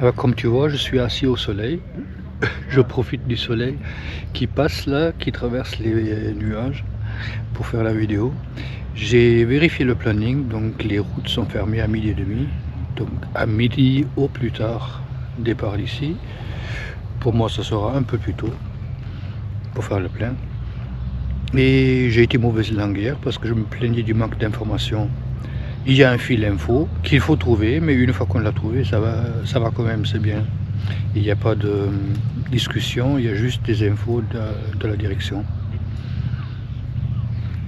Alors, comme tu vois, je suis assis au soleil. Je profite du soleil qui passe là, qui traverse les nuages pour faire la vidéo. J'ai vérifié le planning, donc les routes sont fermées à 12h30. Donc à midi au plus tard, départ d'ici. Pour moi, ça sera un peu plus tôt pour faire le plein. Et j'ai été mauvaise langue hier parce que je me plaignais du manque d'informations. Il y a un fil info qu'il faut trouver, mais une fois qu'on l'a trouvé, ça va quand même, c'est bien. Il n'y a pas de discussion, il y a juste des infos de la direction.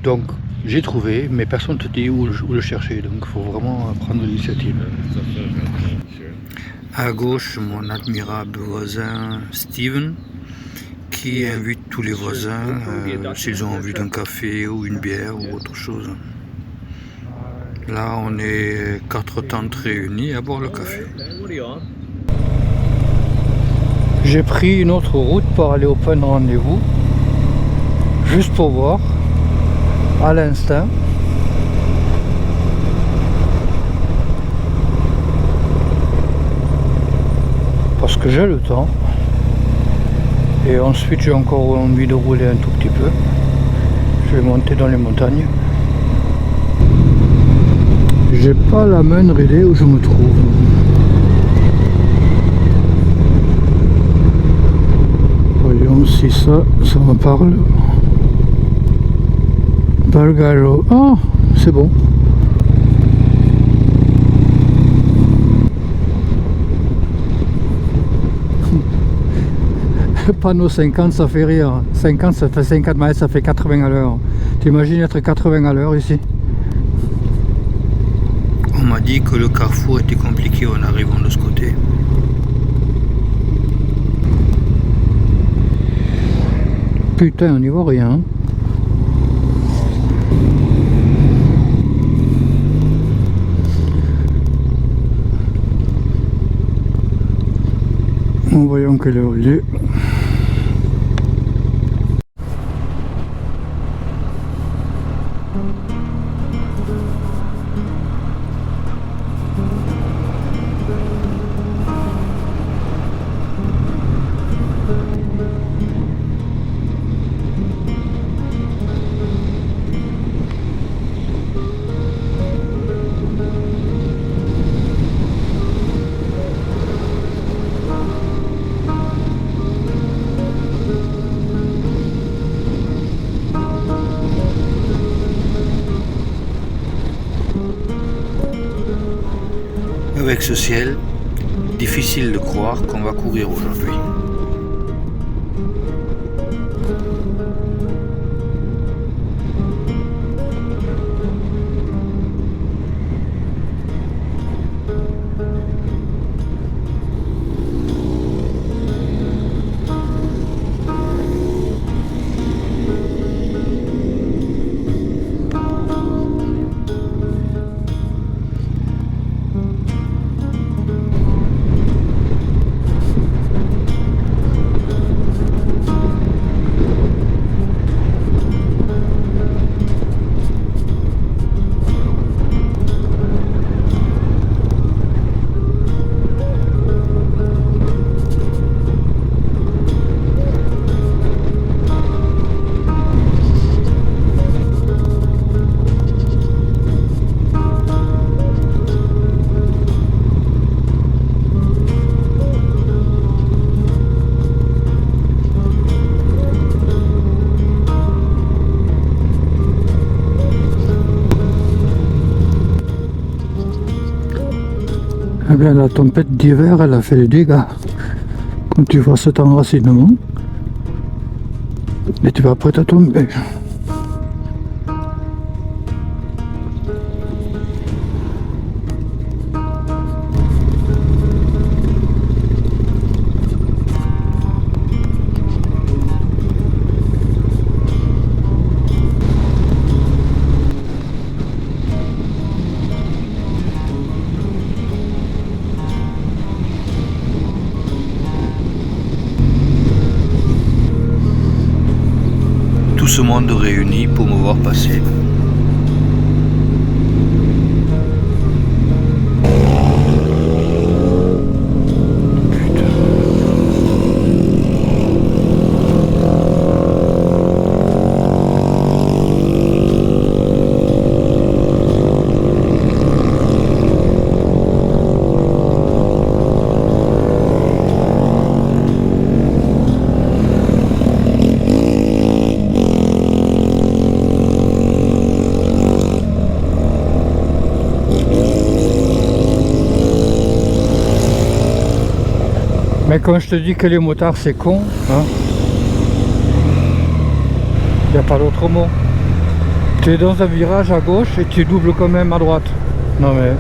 Donc j'ai trouvé, mais personne ne te dit où le chercher, donc il faut vraiment prendre l'initiative. À gauche, mon admirable voisin Steven, qui invite tous les voisins s'ils ont envie d'un café ou une bière ou autre chose. Là, on est 4 tantes réunies à boire le café. J'ai pris une autre route pour aller au point de rendez-vous, juste pour voir, à l'instinct. Parce que j'ai le temps. Et ensuite, j'ai encore envie de rouler un tout petit peu. Je vais monter dans les montagnes. J'ai pas la moindre idée où je me trouve. Voyons si ça me parle. Bargaro. Ah, c'est bon. Panneau 50, ça fait rire. 50, ça fait 50 mètres, ça fait 80 à l'heure. T'imagines être 80 à l'heure ici? On m'a dit que le carrefour était compliqué en arrivant de ce côté. Putain, on n'y voit rien. Voyons quelle heure il est. Avec ce ciel, difficile de croire qu'on va courir aujourd'hui. Eh bien, la tempête d'hiver, elle a fait des dégâts. Comme tu vois cet enracinement, et tu vas prêt à tomber. Tout ce monde réuni pour me voir passer. Mais quand je te dis que les motards c'est con, hein, y a pas d'autre mot. Tu es dans un virage à gauche et tu doubles quand même à droite. Non mais...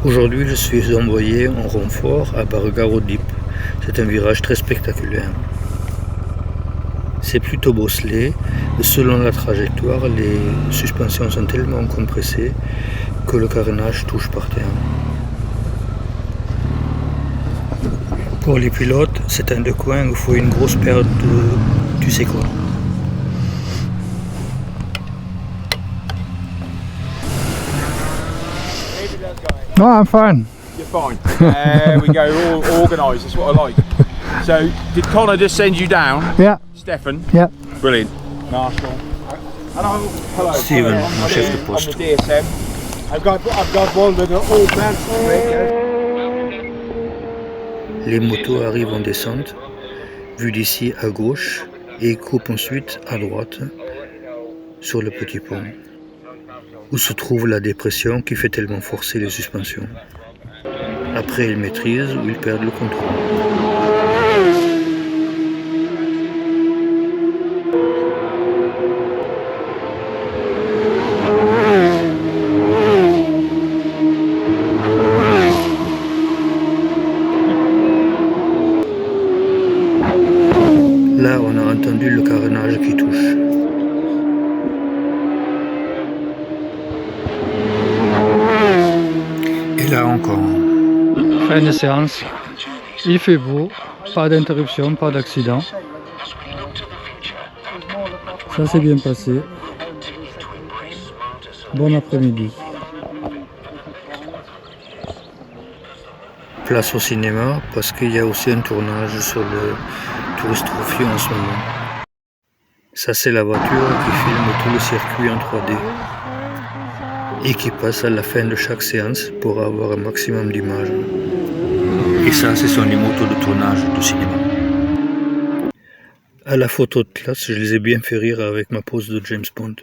Aujourd'hui je suis envoyé en renfort à Bargarod-Dip. C'est un virage très spectaculaire. C'est plutôt bosselé. Selon la trajectoire, les suspensions sont tellement compressées que le carénage touche par terre. Pour les pilotes, c'est un de coin où il faut une grosse paire de... tu sais quoi. No, I'm fine. You're fine. There we go, all organised, that's what I like. So, did Connor just send you down? Yeah. Stefan? Yeah. Brilliant. Marshall. Hello. Hello. Steven, mon chef de poste. I'm the DSM. I've got one with an old man. Les motos arrivent en descente, vue d'ici à gauche, et coupent ensuite à droite sur le petit pont, où se trouve la dépression qui fait tellement forcer les suspensions. Après ils maîtrisent ou ils perdent le contrôle. Là, on a entendu le carénage qui touche. Et là encore. Fin de séance. Il fait beau, pas d'interruption, pas d'accident. Ça s'est bien passé. Bon après-midi. Place au cinéma parce qu'il y a aussi un tournage sur le Tourist Trophy en ce moment. Ça c'est la voiture qui filme tout le circuit en 3D et qui passe à la fin de chaque séance pour avoir un maximum d'images. Et ça ce sont les motos de tournage du cinéma. À la photo de classe, je les ai bien fait rire avec ma pose de James Bond.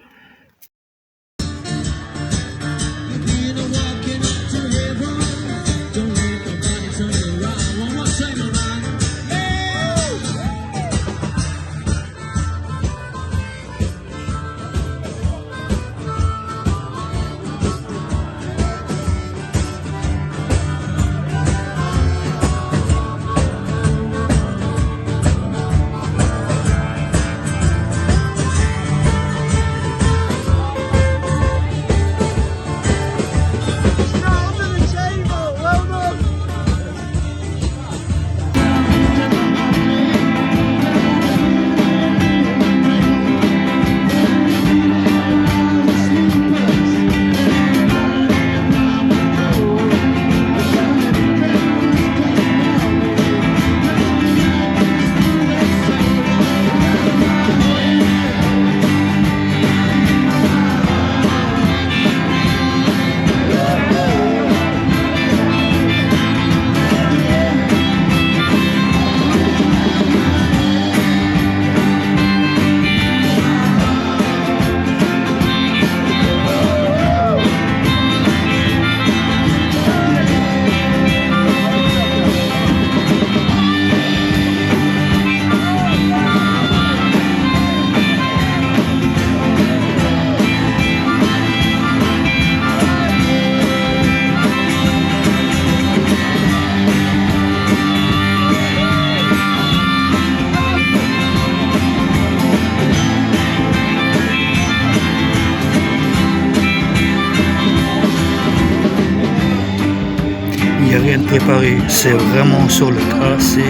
Il n'y a rien de préparé, c'est vraiment sur le tracé,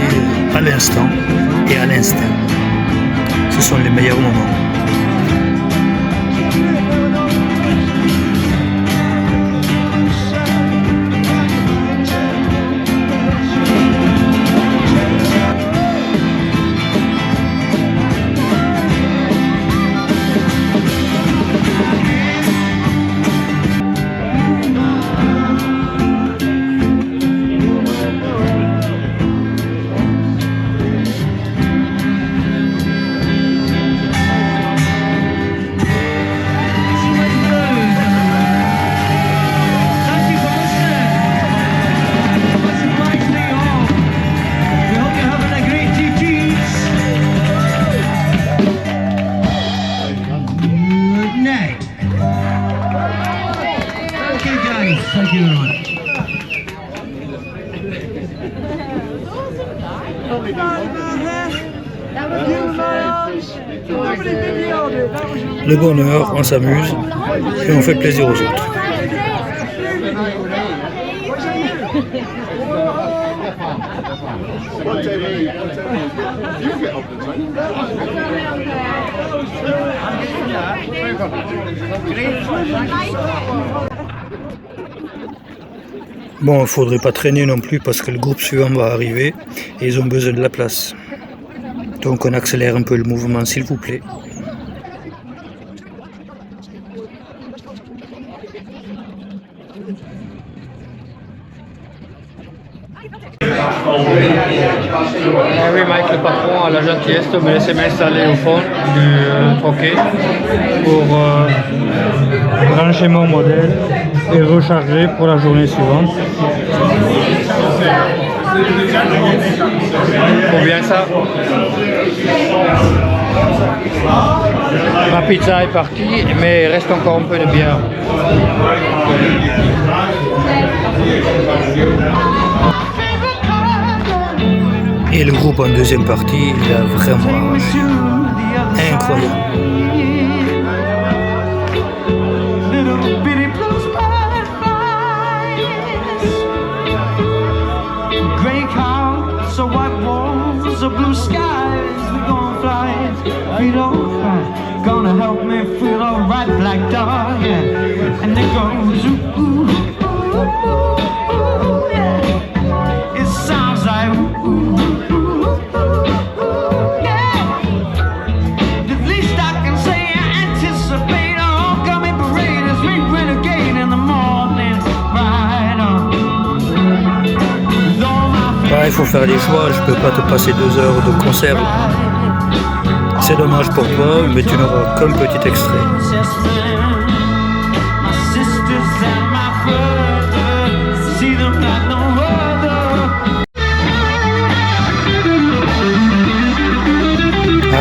à l'instant et à l'instinct. Ce sont les meilleurs moments. Thank you very much. Le bonheur, on s'amuse et on fait plaisir aux autres. Bon, il faudrait pas traîner non plus parce que le groupe suivant va arriver et ils ont besoin de la place. Donc on accélère un peu le mouvement s'il vous plaît. Oui, Mike, le patron, a la gentillesse de me laisser m'installer au fond du troquet pour brancher mon modèle et recharger pour la journée suivante. Faut bien ça. Ma pizza est partie, mais il reste encore un peu de bière. Et le groupe en deuxième partie, il a vraiment arraché. Incroyable. Gonna help me feel alright, black dog, yeah. And it goes ooh, ooh, ooh, ooh, yeah. It sounds like ooh, ooh, ooh, ooh, yeah. The least I can say, I anticipate a homecoming parade as we renegade in the morning, right on. Il faut faire des choix, je peux pas te passer 2 heures de concert. C'est dommage pour toi, mais tu n'auras qu'un petit extrait.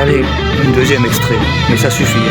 Allez, un deuxième extrait, mais ça suffit.